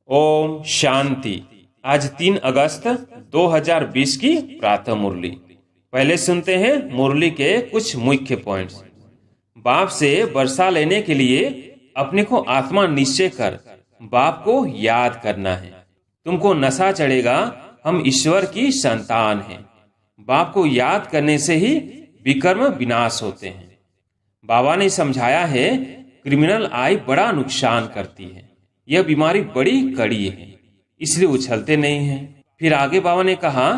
ओम शांति। आज 3 अगस्त 2020 की प्रातः मुरली। पहले सुनते हैं मुरली के कुछ मुख्य पॉइंट्स। बाप से वर्षा लेने के लिए अपने को आत्मा निश्चय कर बाप को याद करना है। तुमको नशा चढ़ेगा, हम ईश्वर की संतान हैं। बाप को याद करने से ही विकर्म विनाश होते हैं। बाबा ने समझाया है, क्रिमिनल आई बड़ा नुकसान करती है। यह बीमारी बड़ी कड़ी है, इसलिए उछलते नहीं हैं। फिर आगे बाबा ने कहा,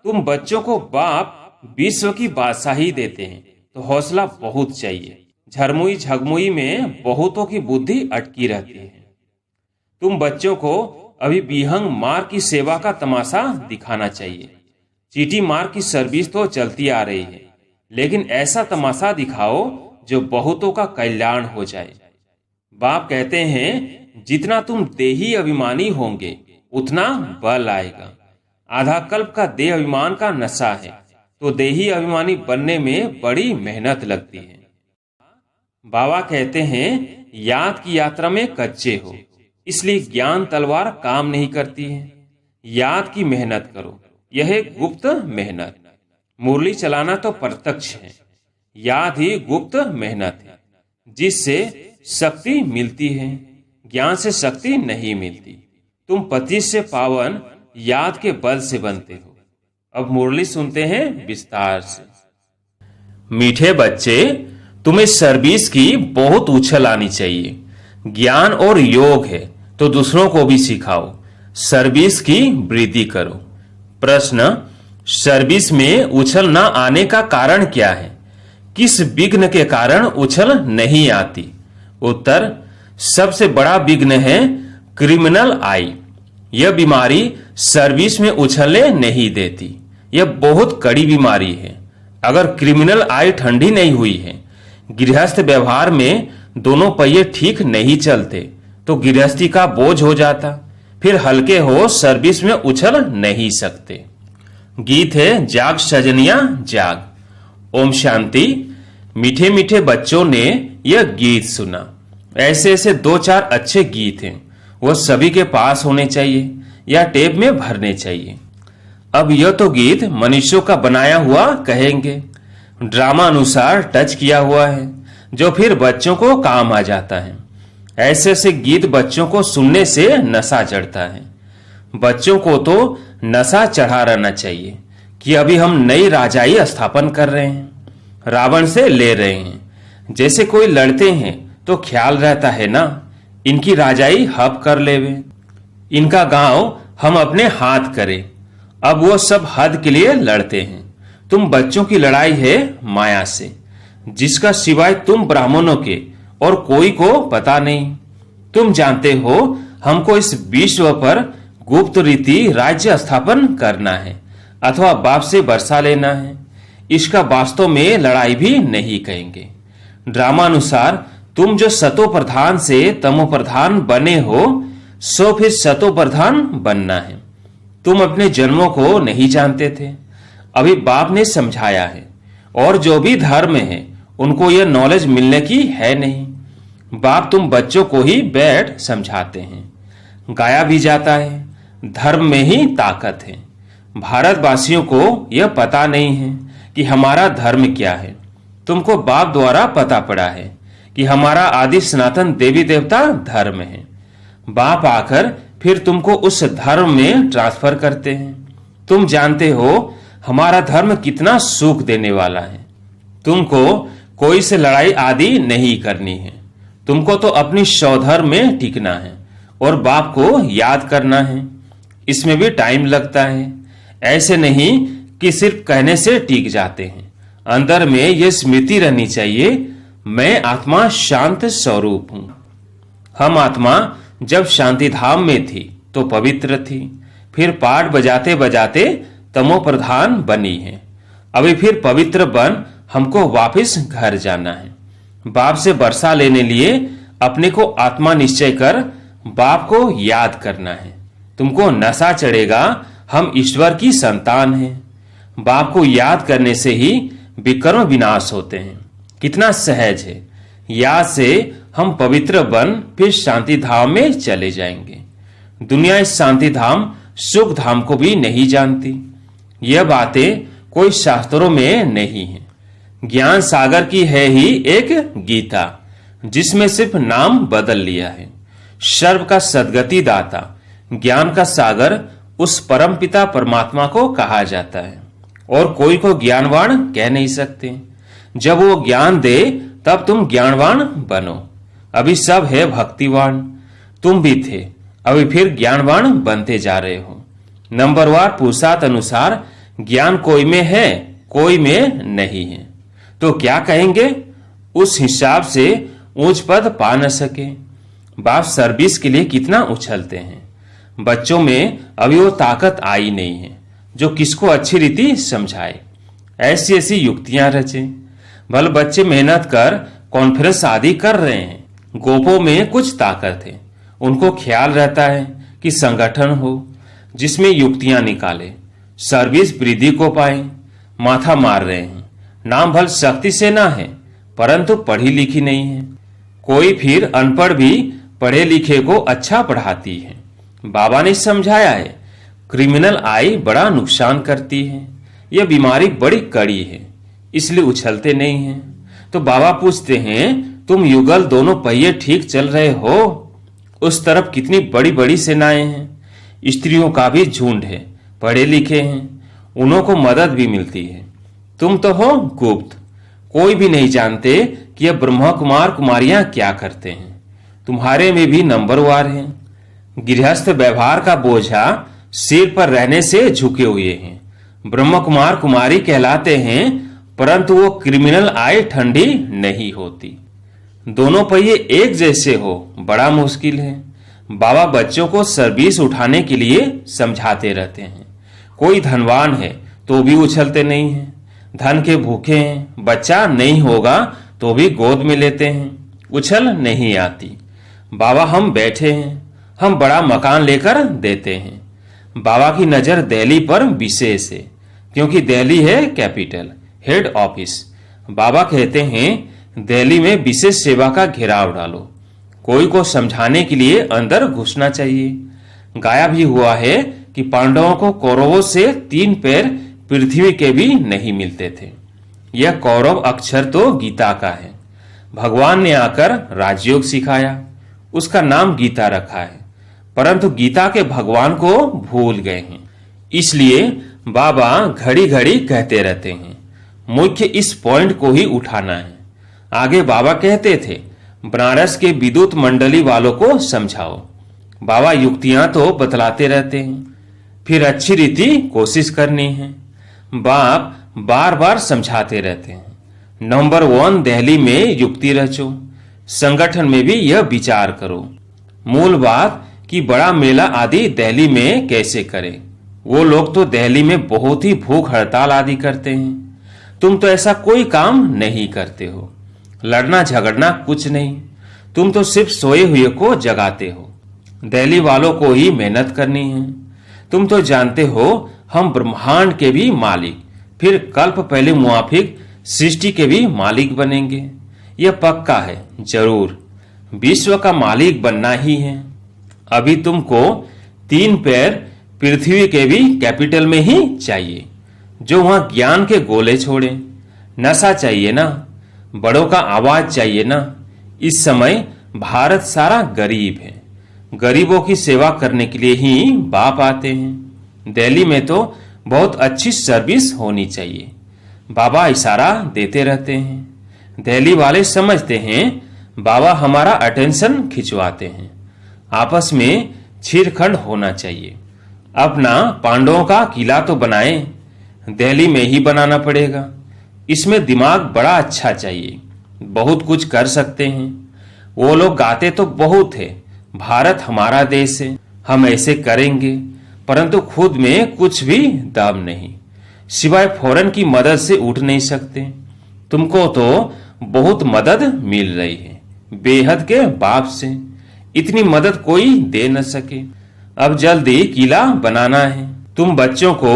तुम बच्चों को बाप विश्व की बादशाही देते हैं तो हौसला बहुत चाहिए। झरमुई झगमुई में बहुतों की बुद्धि अटकी रहती है। तुम बच्चों को अभी विहंग मार की सेवा का तमाशा दिखाना चाहिए। चीटी मार की सर्विस तो चलती आ रही है, लेकिन ऐसा तमाशा दिखाओ जो बहुतों का कल्याण हो जाए। बाप कहते हैं, जितना तुम देही अभिमानी होंगे उतना बल आएगा। आधा कल्प का देह अभिमान का नशा है, तो देही अभिमानी बनने में बड़ी मेहनत लगती है। बाबा कहते हैं, याद की यात्रा में कच्चे हो, इसलिए ज्ञान तलवार काम नहीं करती है। याद की मेहनत करो, यह गुप्त मेहनत। मुरली चलाना तो प्रत्यक्ष है, याद ही गुप्त मेहनत है, जिससे शक्ति मिलती है। ज्ञान से शक्ति नहीं मिलती। तुम 25 से पावन याद के बल से बनते हो। अब मुरली सुनते हैं विस्तार से। मीठे बच्चे, तुम्हें सर्विस की बहुत उछल आनी चाहिए। ज्ञान और योग है तो दूसरों को भी सिखाओ। सर्विस की वृद्धि करो। प्रश्न, सर्विस में उछल न आने का कारण क्या है? किस विघ्न के कारण उछल नहीं आती? उत्तर, सबसे बड़ा विघ्न है क्रिमिनल आई। यह बीमारी सर्विस में उछलने नहीं देती। यह बहुत कड़ी बीमारी है। अगर क्रिमिनल आई ठंडी नहीं हुई है, गृहस्थ व्यवहार में दोनों पहिए ठीक नहीं चलते, तो गृहस्थी का बोझ हो जाता। फिर हल्के हो सर्विस में उछल नहीं सकते। गीत है, जाग सजनिया जाग। ओम शांति। मीठे मीठे बच्चों ने यह गीत सुना। ऐसे ऐसे 2-4 अच्छे गीत हैं, वह सभी के पास होने चाहिए या टेप में भरने चाहिए। अब यह तो गीत मनुष्यों का बनाया हुआ कहेंगे, ड्रामा अनुसार टच किया हुआ है, जो फिर बच्चों को काम आ जाता है। ऐसे ऐसे गीत बच्चों को सुनने से नशा चढ़ता है। बच्चों को तो नशा चढ़ा रहना चाहिए कि अभी हम नई राजाई स्थापन कर रहे हैं, रावण से ले रहे हैं। जैसे कोई लड़ते हैं तो ख्याल रहता है ना, इनकी राजाई हब कर लेवे, इनका गांव हम अपने हाथ करें। अब वो सब हद के लिए लड़ते हैं। तुम बच्चों की लड़ाई है माया से, जिसका सिवाय तुम ब्राह्मणों के और कोई को पता नहीं। तुम जानते हो हमको इस विश्व पर गुप्त रीति राज्य स्थापन करना है अथवा बाप से वर्षा लेना है। इसका वास्तव में लड़ाई भी नहीं कहेंगे। ड्रामा अनुसार तुम जो सतो प्रधान से तमो प्रधान बने हो, सो फिर सतो प्रधान बनना है। तुम अपने जन्मों को नहीं जानते थे, अभी बाप ने समझाया है। और जो भी धर्म है उनको यह नॉलेज मिलने की है नहीं। बाप तुम बच्चों को ही बैठ समझाते हैं। गाया भी जाता है, धर्म में ही ताकत है। भारतवासियों को यह पता नहीं है कि हमारा धर्म क्या है। तुमको बाप द्वारा पता पड़ा है कि हमारा आदि सनातन देवी देवता धर्म है। बाप आकर फिर तुमको उस धर्म में ट्रांसफर करते हैं। तुम जानते हो हमारा धर्म कितना सुख देने वाला है। तुमको कोई से लड़ाई आदि नहीं करनी है। तुमको तो अपनी स्वधर्म में टिकना है और बाप को याद करना है। इसमें भी टाइम लगता है। ऐसे नहीं कि सिर्फ कहने से टिक जाते हैं। अंदर में यह स्मृति रहनी चाहिए, मैं आत्मा शांत स्वरूप हूं। हम आत्मा जब शांति धाम में थी तो पवित्र थी, फिर पाठ बजाते बजाते तमो प्रधान बनी है। अभी फिर पवित्र बन हमको वापस घर जाना है। बाप से वर्षा लेने लिए अपने को आत्मा निश्चय कर बाप को याद करना है। तुमको नशा चढ़ेगा, हम ईश्वर की संतान हैं। बाप को याद करने से ही विकर्म विनाश होते हैं। कितना सहज है। याद से हम पवित्र बन फिर शांति धाम में चले जाएंगे। दुनिया इस शांति धाम सुख धाम को भी नहीं जानती। यह बातें कोई शास्त्रों में नहीं है। ज्ञान सागर की है ही एक गीता, जिसमें सिर्फ नाम बदल लिया है। सर्व का सद्गति दाता ज्ञान का सागर उस परमपिता परमात्मा को कहा जाता है, और कोई को ज्ञानवान कह नहीं सकते। जब वो ज्ञान दे तब तुम ज्ञानवान बनो। अभी सब है भक्तिवान, तुम भी थे, अभी फिर ज्ञानवान बनते जा रहे हो। नंबरवार पुरुषार्थ अनुसार ज्ञान कोई में है, कोई में नहीं है, तो क्या कहेंगे? उस हिसाब से ऊंच पद पा न सके। बाप सर्विस के लिए कितना उछलते हैं। बच्चों में अभी वो ताकत आई नहीं है जो किसको अच्छी रीति समझाए, ऐसी ऐसी युक्तियां रचे। भले बच्चे मेहनत कर कॉन्फ्रेंस आदि कर रहे हैं, गोपों में कुछ ताकत है। उनको ख्याल रहता है कि संगठन हो जिसमें युक्तियां निकाले, सर्विस वृद्धि को पाए। माथा मार रहे हैं, नाम भल शक्ति से ना है, परंतु पढ़ी लिखी नहीं है। कोई फिर अनपढ़ भी पढ़े लिखे को अच्छा पढ़ाती है। बाबा ने समझाया है, क्रिमिनल आई बड़ा नुकसान करती है, यह बीमारी बड़ी कड़ी है, इसलिए उछलते नहीं हैं। तो बाबा पूछते हैं, तुम युगल दोनों पहिए ठीक चल रहे हो? उस तरफ कितनी बड़ी बड़ी सेनाएं हैं, स्त्रियों का भी झुंड है, पढ़े लिखे हैं, उन्हों को मदद भी मिलती है। तुम तो हो गुप्त, कोई भी नहीं जानते कि यह ब्रह्मा कुमार कुमारियां क्या करते हैं। तुम्हारे में भी नंबरवार हैं। गृहस्थ व्यवहार का बोझा सिर पर रहने से झुके हुए हैं। ब्रह्म कुमार कुमारी कहलाते हैं, परंतु वो क्रिमिनल आए ठंडी नहीं होती। दोनों पहिए एक जैसे हो बड़ा मुश्किल है। बाबा बच्चों को सर्विस उठाने के लिए समझाते रहते हैं। कोई धनवान है तो भी उछलते नहीं हैं, धन के भूखे हैं, बच्चा नहीं होगा तो भी गोद में लेते हैं, उछल नहीं आती। बाबा हम बैठे हैं, हम बड़ा मकान लेकर देते हैं। बाबा की नजर दिल्ली पर विशेष है, क्योंकि दिल्ली है कैपिटल, हेड ऑफिस। बाबा कहते हैं, दिल्ली में विशेष सेवा का घेराव डालो। कोई को समझाने के लिए अंदर घुसना चाहिए। गाया भी हुआ है कि पांडवों को कौरवों से 3 पैर पृथ्वी के भी नहीं मिलते थे। यह कौरव अक्षर तो गीता का है। भगवान ने आकर राजयोग सिखाया, उसका नाम गीता रखा है, परंतु गीता के भगवान को भूल गए हैं। इसलिए बाबा घड़ी घड़ी कहते रहते हैं, मुख्य इस पॉइंट को ही उठाना है। आगे बाबा कहते थे, बनारस के विद्युत मंडली वालों को समझाओ। बाबा युक्तियां तो बतलाते रहते हैं, फिर अच्छी रीति कोशिश करनी है। बाप बार बार समझाते रहते हैं। नंबर 1 दिल्ली में युक्ति रचो, संगठन में भी यह विचार करो। मूल बात कि बड़ा मेला आदि दिल्ली में कैसे करें। वो लोग तो दिल्ली में बहुत ही भूख हड़ताल आदि करते हैं, तुम तो ऐसा कोई काम नहीं करते हो। लड़ना झगड़ना कुछ नहीं, तुम तो सिर्फ सोए हुए को जगाते हो। दिल्ली वालों को ही मेहनत करनी है। तुम तो जानते हो हम ब्रह्मांड के भी मालिक, फिर कल्प पहले मुआफिक सृष्टि के भी मालिक बनेंगे। यह पक्का है, जरूर विश्व का मालिक बनना ही है। अभी तुमको 3 पैर पृथ्वी के भी कैपिटल में ही चाहिए, जो वहां ज्ञान के गोले छोड़े। नशा चाहिए ना, बड़ों का आवाज चाहिए ना। इस समय भारत सारा गरीब है, गरीबों की सेवा करने के लिए ही बाप आते हैं। दिल्ली में तो बहुत अच्छी सर्विस होनी चाहिए। बाबा इशारा देते रहते हैं। दिल्ली वाले समझते हैं बाबा हमारा अटेंशन खिंचवाते हैं। आपस में छीरखंड होना चाहिए। अपना पांडवों का किला तो बनाए, दिल्ली में ही बनाना पड़ेगा। इसमें दिमाग बड़ा अच्छा चाहिए, बहुत कुछ कर सकते हैं। वो लोग गाते तो बहुत है, भारत हमारा देश है, हम ऐसे करेंगे, परंतु खुद में कुछ भी दम नहीं, सिवाय फौरन की मदद से उठ नहीं सकते। तुमको तो बहुत मदद मिल रही है बेहद के बाप से, इतनी मदद कोई दे न सके। अब जल्दी किला बनाना है। तुम बच्चों को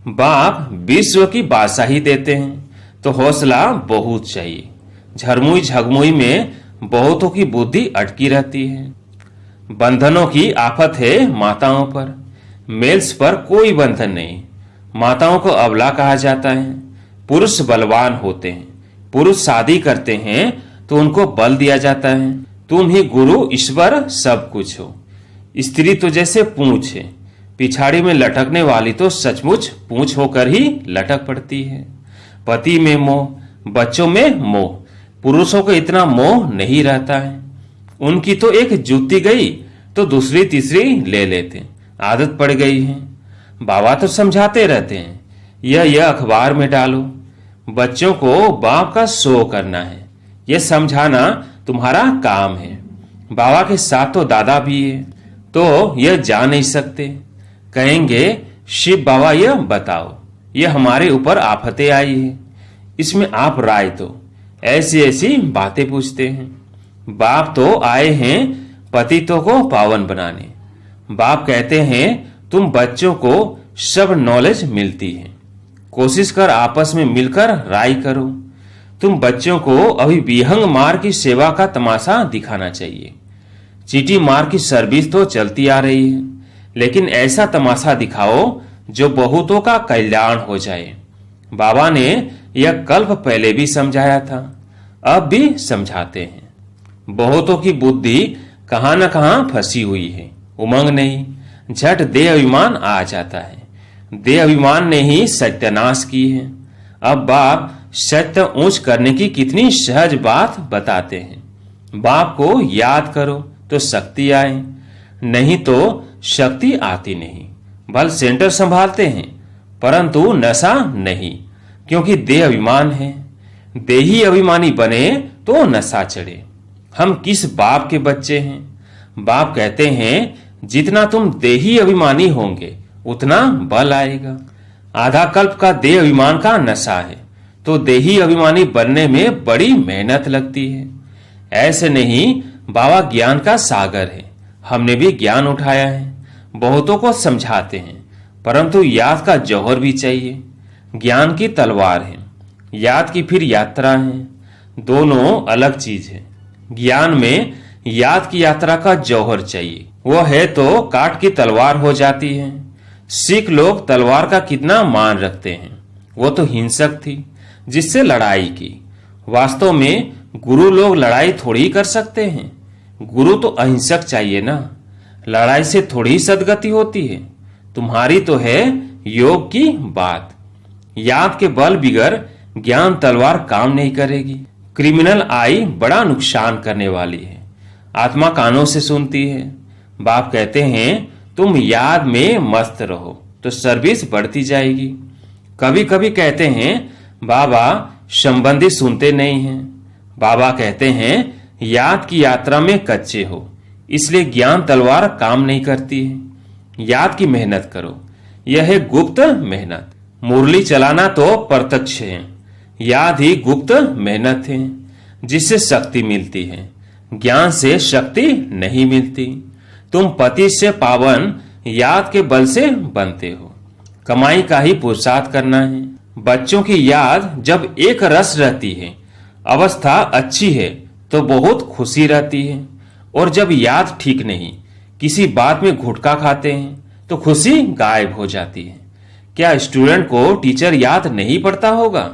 बाप विश्व की बादशाही देते हैं, तो हौसला बहुत चाहिए। झरमुई झगमुई में बहुतों की बुद्धि अटकी रहती है। बंधनों की आफत है माताओं पर, मेल्स पर कोई बंधन नहीं। माताओं को अबला कहा जाता है। पुरुष बलवान होते हैं, पुरुष शादी करते हैं तो उनको बल दिया जाता है। तुम ही गुरु ईश्वर सब कुछ हो। स्त्री तो जैसे पूंछ है, पिछाड़ी में लटकने वाली तो सचमुच पूंछ होकर ही लटक पड़ती है। पति में मोह, बच्चों में मोह, पुरुषों को इतना मोह नहीं रहता है। उनकी तो एक जूती गई तो दूसरी तीसरी ले लेते, आदत पड़ गई है। बाबा तो समझाते रहते हैं, यह अखबार में डालो। बच्चों को बाप का शो करना है, यह समझाना तुम्हारा काम है। बाबा के साथ तो दादा भी है, तो यह जा नहीं सकते। कहेंगे शिव बाबा यह बताओ, यह हमारे ऊपर आफतें आई है, इसमें आप राय दो। ऐसी ऐसी बातें पूछते हैं। बाप तो आए हैं पतितों को पावन बनाने। बाप कहते हैं तुम बच्चों को सब नॉलेज मिलती है, कोशिश कर आपस में मिलकर राय करो। तुम बच्चों को अभी विहंग मार की सेवा का तमाशा दिखाना चाहिए। चीटी मार की सर्विस तो चलती आ रही है, लेकिन ऐसा तमाशा दिखाओ जो बहुतों का कल्याण हो जाए। बाबा ने यह कल्प पहले भी समझाया था, अब भी समझाते हैं। बहुतों की बुद्धि कहां न कहां फंसी हुई है। उमंग नहीं, झट देह अभिमान आ जाता है। देह अभिमान ने ही सत्यानाश की है। अब बाप सत्य ऊंच करने की कितनी सहज बात बताते हैं। बाप को याद करो तो शक्ति आए, नहीं तो शक्ति आती नहीं। बल सेंटर संभालते हैं परंतु नशा नहीं, क्योंकि देह अभिमान है। देही अभिमानी बने तो नशा चढ़े। हम किस बाप के बच्चे हैं? बाप कहते हैं जितना तुम देही अभिमानी होंगे उतना बल आएगा। आधा कल्प का देह अभिमान का नशा है, तो देही अभिमानी बनने में बड़ी मेहनत लगती है। ऐसे नहीं, बाबा ज्ञान का सागर है, हमने भी ज्ञान उठाया है। बहुतों को समझाते हैं, परंतु याद का जौहर भी चाहिए। ज्ञान की तलवार है, याद की फिर यात्रा है, दोनों अलग चीज है। ज्ञान में याद की यात्रा का जौहर चाहिए, वो है तो काट की तलवार हो जाती है। सिख लोग तलवार का कितना मान रखते हैं, वो तो हिंसक थी जिससे लड़ाई की। वास्तव में गुरु लोग लड़ाई थोड़ी कर सकते हैं, गुरु तो अहिंसक चाहिए ना। लड़ाई से थोड़ी सदगति होती है। तुम्हारी तो है योग की बात। याद के बल बिगर ज्ञान तलवार काम नहीं करेगी। क्रिमिनल आई बड़ा नुकसान करने वाली है, आत्मा कानों से सुनती है। बाप कहते हैं तुम याद में मस्त रहो तो सर्विस बढ़ती जाएगी। कभी कभी कहते हैं बाबा संबंधी सुनते नहीं हैं। बाबा कहते हैं याद की यात्रा में कच्चे हो, इसलिए ज्ञान तलवार काम नहीं करती है। याद की मेहनत करो, यह है गुप्त मेहनत। मुरली चलाना तो प्रत्यक्ष है, याद ही गुप्त मेहनत है जिससे शक्ति मिलती है। ज्ञान से शक्ति नहीं मिलती। तुम पति से पावन याद के बल से बनते हो। कमाई का ही पुरुषार्थ करना है। बच्चों की याद जब एक रस रहती है, अवस्था अच्छी है तो बहुत खुशी रहती है। और जब याद ठीक नहीं, किसी बात में घुटका खाते हैं तो खुशी गायब हो जाती है। क्या स्टूडेंट को टीचर याद नहीं पड़ता होगा?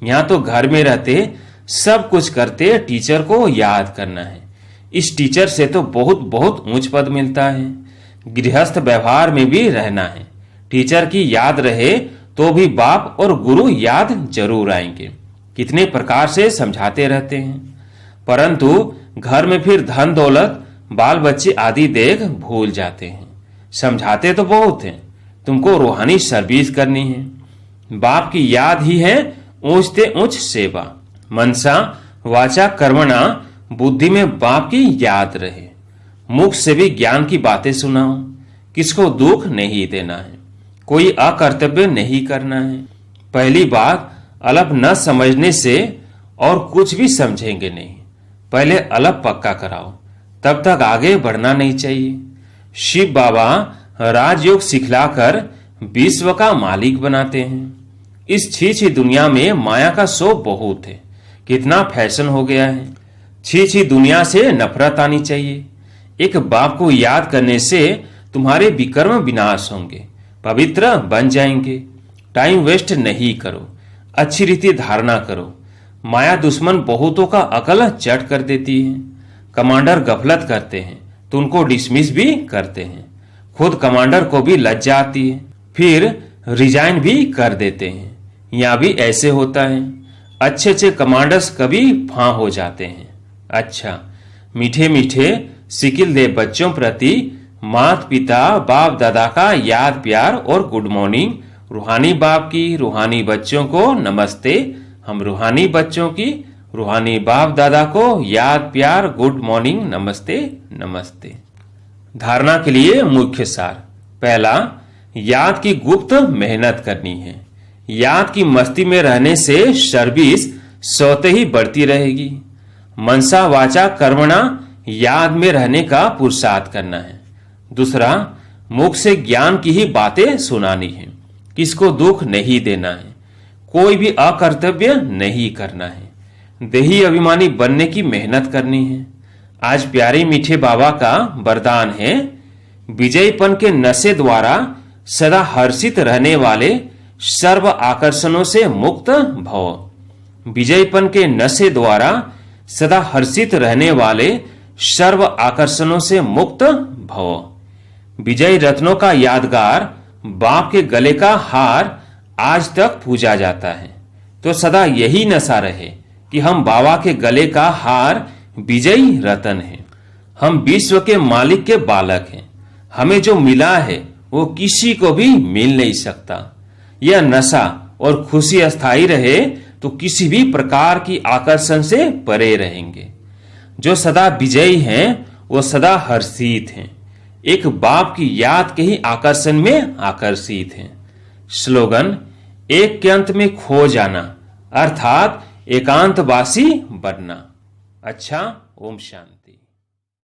यहाँ तो घर में रहते सब कुछ करते टीचर को याद करना है। इस टीचर से तो बहुत बहुत ऊंच पद मिलता है। गृहस्थ व्यवहार में भी रहना है। टीचर की याद रहे तो भी बाप और गुरु याद जरूर आएंगे। कितने प्रकार से समझाते रहते हैं, परंतु घर में फिर धन दौलत बाल बच्चे आदि देख भूल जाते हैं। समझाते तो बहुत हैं, तुमको रूहानी सर्विस करनी है। बाप की याद ही है ऊंचते ऊंच सेवा। मनसा वाचा कर्मणा बुद्धि में बाप की याद रहे। मुख से भी ज्ञान की बातें सुनाओ। किसको दुख नहीं देना है, कोई अकर्तव्य नहीं करना है। पहली बात, अलग न समझने से और कुछ भी समझेंगे नहीं। पहले अलग पक्का कराओ, तब तक आगे बढ़ना नहीं चाहिए। शिव बाबा राजयोग सिखलाकर विश्व का मालिक बनाते हैं। इस छी दुनिया में माया का शो बहुत है। कितना फैशन हो गया है। छी दुनिया से नफरत आनी चाहिए। एक बाप को याद करने से तुम्हारे विकर्म विनाश होंगे, पवित्र बन जाएंगे। टाइम वेस्ट नहीं करो, अच्छी रीति धारणा करो। माया दुश्मन बहुतों का अकल चट कर देती है। कमांडर गफलत करते हैं तो उनको डिसमिस भी करते हैं। खुद कमांडर को भी लज्जा आती है, फिर रिजाइन भी कर देते हैं। यहाँ भी ऐसे होता है। अच्छे अच्छे कमांडर्स कभी फां हो जाते हैं। अच्छा, मीठे मीठे सिकिल दे बच्चों प्रति माता पिता बाप दादा का याद प्यार और गुड मॉर्निंग। रूहानी बाप की रूहानी बच्चों को नमस्ते। हम रूहानी बच्चों की रूहानी बाप दादा को याद प्यार गुड मॉर्निंग नमस्ते नमस्ते। धारणा के लिए मुख्य सार। पहला, याद की गुप्त मेहनत करनी है। याद की मस्ती में रहने से सर्विस स्वतः ही बढ़ती रहेगी। मनसा वाचा कर्मणा याद में रहने का पुरुषार्थ करना है। दूसरा, मुख से ज्ञान की ही बातें सुनानी है। किसको दुख नहीं देना है, कोई भी अकर्तव्य नहीं करना है। देही अभिमानी बनने की मेहनत करनी है। आज प्यारे मीठे बाबा का वरदान है, विजयपन के नशे द्वारा सदा हर्षित रहने वाले सर्व आकर्षणों से मुक्त भव। विजयपन के नशे द्वारा सदा हर्षित रहने वाले सर्व आकर्षणों से मुक्त भव। विजय रत्नों का यादगार बाप के गले का हार आज तक पूजा जाता है। तो सदा यही नशा रहे कि हम बाबा के गले का हार विजयी रतन है। हम विश्व के मालिक के बालक हैं। हमें जो मिला है वो किसी को भी मिल नहीं सकता। यह नशा और खुशी अस्थायी रहे तो किसी भी प्रकार की आकर्षण से परे रहेंगे। जो सदा विजयी हैं वो सदा हर्षित हैं, एक बाप की याद के ही आकर्षण में आकर्षित हैं। स्लोगन, एक के अंत में खो जाना अर्थात एकांतवासी बनना। अच्छा, ओम शांति।